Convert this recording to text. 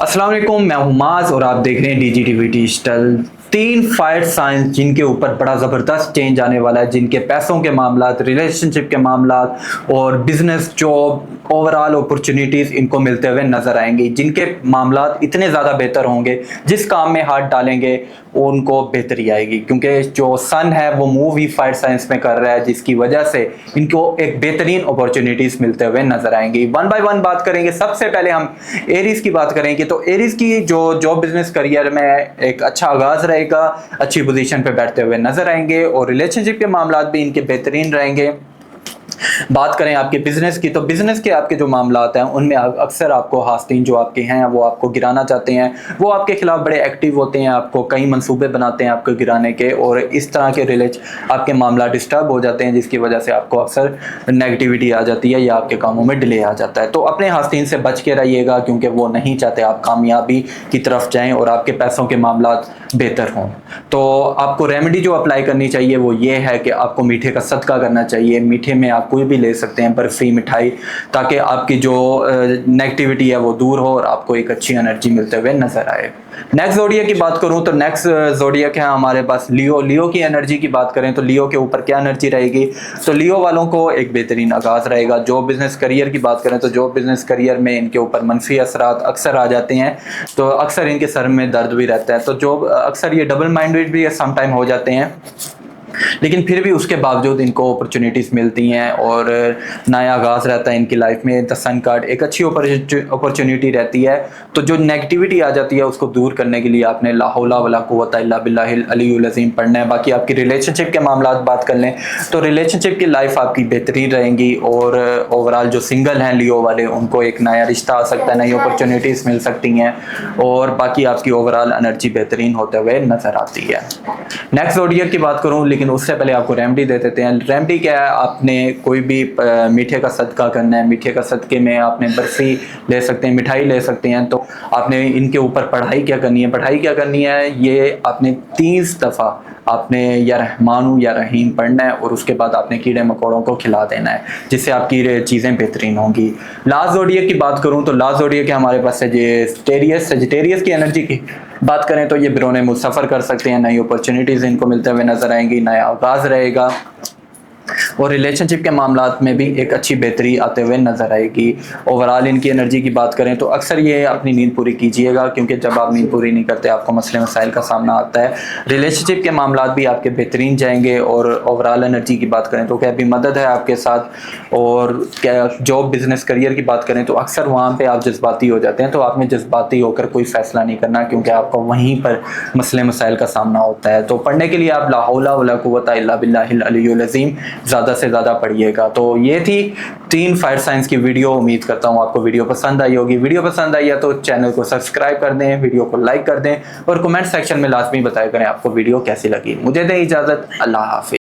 अस्सलाम वालेकुम, मैं हूं माज और आप देख रहे हैं DGTV डिजिटल। 3 फायर साइंस जिनके ऊपर बड़ा ज़बरदस्त चेंज आने वाला है, जिनके पैसों के मामलात, रिलेशनशिप के मामलात और बिजनेस, जॉब, ओवरऑल अपॉर्चुनिटीज़ इनको मिलते हुए नज़र आएंगी। जिनके मामलात इतने ज़्यादा बेहतर होंगे, जिस काम में हाथ डालेंगे उनको बेहतरी आएगी, क्योंकि जो सन है वो मूव ही फायर साइंस में कर रहा है, जिसकी वजह से इनको एक बेहतरीन अपॉर्चुनिटीज़ मिलते हुए नज़र आएंगी। वन बाय वन बात करेंगे। सबसे पहले हम एरीज की बात करेंगे तो एरीज की जो जॉब बिजनेस करियर में एक अच्छा आगाज रहेगा, अच्छी पोजीशन पे बैठते हुए नजर आएंगे और रिलेशनशिप के मामलात भी इनके बेहतरीन रहेंगे। बात करें आपके बिजनेस की तो बिजनेस के आपके जो मामलात हैं उनमें अक्सर आपको हास्तीन जो आपके हैं वो आपको गिराना चाहते हैं, वो आपके खिलाफ बड़े एक्टिव होते हैं, आपको कई मंसूबे बनाते हैं आपको गिराने के, और इस तरह के आपके मामला डिस्टर्ब हो जाते हैं, जिसकी वजह से आपको अक्सर नेगेटिविटी आ जाती है या आपके कामों में डिले आ जाता है। तो अपने हास्तीन से बच के रहिएगा, क्योंकि वो नहीं चाहते आप कामयाबी की तरफ जाएं और आपके पैसों के मामलात बेहतर हों। तो आपको रेमेडी जो अप्लाई करनी चाहिए वो ये है कि आपको मीठे का सदका करना चाहिए। मीठे में आप कोई भी ले सकते हैं, बर्फी, मिठाई, ताकि आपकी जो नेगेटिविटी है वो दूर हो और आपको एक अच्छी एनर्जी मिलते हुए नजर आए। नेक्स्ट जोडिया की बात करूं तो नेक्स्ट जोडिया है हमारे पास लियो। लियो की एनर्जी की बात करें तो लियो के ऊपर क्या एनर्जी रहेगी, तो लियो वालों को एक बेहतरीन आगाज रहेगा। जो बिजनेस करियर की बात करें तो जो बिजनेस करियर में इनके ऊपर मनफी असरात अक्सर आ जाते हैं, तो अक्सर इनके सर में दर्द भी रहता है, तो जो अक्सर ये डबल माइंडेड भी सम टाइम हो जाते हैं, लेकिन फिर भी उसके बावजूद इनको अपॉर्चुनिटीज़ मिलती हैं और नया आगाज़ रहता है इनकी लाइफ में। द सन कार्ड एक अच्छी अपॉर्चुनिटी रहती है। तो जो नेगेटिविटी आ जाती है उसको दूर करने के लिए आपने ला हौला वला कुव्वता इल्ला बिल्लाहिल अलीयुल अज़ीम पढ़ना है। बाकी आपकी रिलेशनशिप के मामला बात कर लें तो रिलेशनशिप की लाइफ आपकी बेहतरीन रहेंगी, और ओवरऑल जो सिंगल हैं लियो वाले उनको एक नया रिश्ता आ सकता है, नई अपॉर्चुनिटीज़ मिल सकती हैं, और बाकी आपकी ओवरऑल एनर्जी बेहतरीन होते हुए नज़र आती है। नेक्स्ट ज़ोडिएक की बात करूं, लेकिन उससे पहले आपको रेमेडी दे देते हैं। रेमेडी क्या है, आपने कोई भी मीठे का सदका करना है। मीठे का सदके में आपने बर्फ़ी ले सकते हैं, मिठाई ले सकते हैं। तो आपने इनके ऊपर पढ़ाई क्या करनी है, पढ़ाई क्या करनी है, ये आपने 30 दफ़ा आपने या रहमानु या रहीम पढ़ना है, और उसके बाद आपने कीड़े मकोड़ों को खिला देना है, जिससे आपकी चीज़ें बेहतरीन होंगी। लास्ट ज़ोडिएक की बात करूं तो लास्ट ज़ोडिएक हमारे पास है सजिटेरियस की एनर्जी की बात करें तो ये बिरोने मुल्क सफ़र कर सकते हैं, नई अपॉर्चुनिटीज़ इनको मिलते हुए नजर आएंगी, नया आगाज़ रहेगा, और रिलेशनशिप के मामलात में भी एक अच्छी बेहतरी आते हुए नज़र आएगी। ओवरऑल इनकी एनर्जी की बात करें तो अक्सर ये अपनी नींद पूरी कीजिएगा, क्योंकि जब आप नींद पूरी नहीं करते आपको मसले मसाइल का सामना आता है। रिलेशनशिप के मामलात भी आपके बेहतरीन जाएंगे, और ओवरऑल एनर्जी की बात करें तो क्या भी मदद है आपके साथ। और क्या जॉब बिजनेस करियर की बात करें तो अक्सर वहाँ पर आप जज्बाती हो जाते हैं, तो आपने जज्बाती होकर कोई फ़ैसला नहीं करना, क्योंकि आपको वहीं पर मसले मसाइल का सामना होता है। तो पढ़ने के लिए आप ला हौला वला कुव्वता इल्ला बिल्लाहिल अलीयुल अज़ीम ज़्यादा से ज़्यादा पढ़िएगा। तो ये थी 3 फायर साइंस की वीडियो। उम्मीद करता हूँ आपको वीडियो पसंद आई होगी। वीडियो पसंद आई है तो चैनल को सब्सक्राइब कर दें, वीडियो को लाइक कर दें, और कमेंट सेक्शन में लाजमी बताया करें आपको वीडियो कैसी लगी। मुझे दें इजाज़त। अल्लाह हाफिज़।